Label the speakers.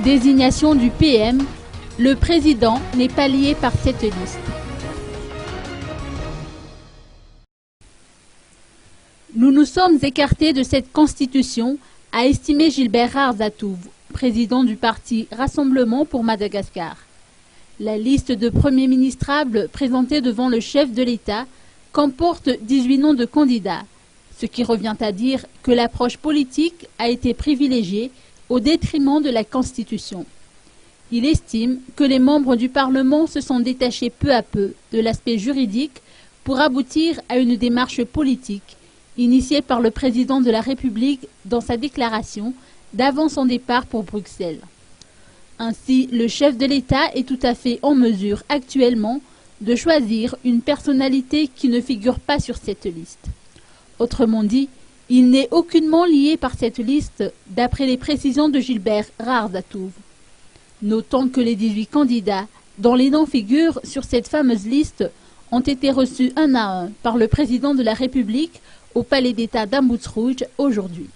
Speaker 1: Désignation du PM, le président n'est pas lié par cette liste. Nous nous sommes écartés de cette constitution, a estimé Gilbert Rard-Zatouf, président du parti Rassemblement pour Madagascar. La liste de premiers ministrables présentée devant le chef de l'État comporte 18 noms de candidats, ce qui revient à dire que l'approche politique a été privilégiée au détriment de la Constitution. Il estime que les membres du Parlement se sont détachés peu à peu de l'aspect juridique pour aboutir à une démarche politique initiée par le président de la République dans sa déclaration d'avant son départ pour Bruxelles. Ainsi, le chef de l'État est tout à fait en mesure actuellement de choisir une personnalité qui ne figure pas sur cette liste. Autrement dit, il n'est aucunement lié par cette liste d'après les précisions de Gilbert Rard-Zatouf. Notons que les 18 candidats dont les noms figurent sur cette fameuse liste ont été reçus un à un par le président de la République au Palais d'État d'Amboutz-Rouge aujourd'hui.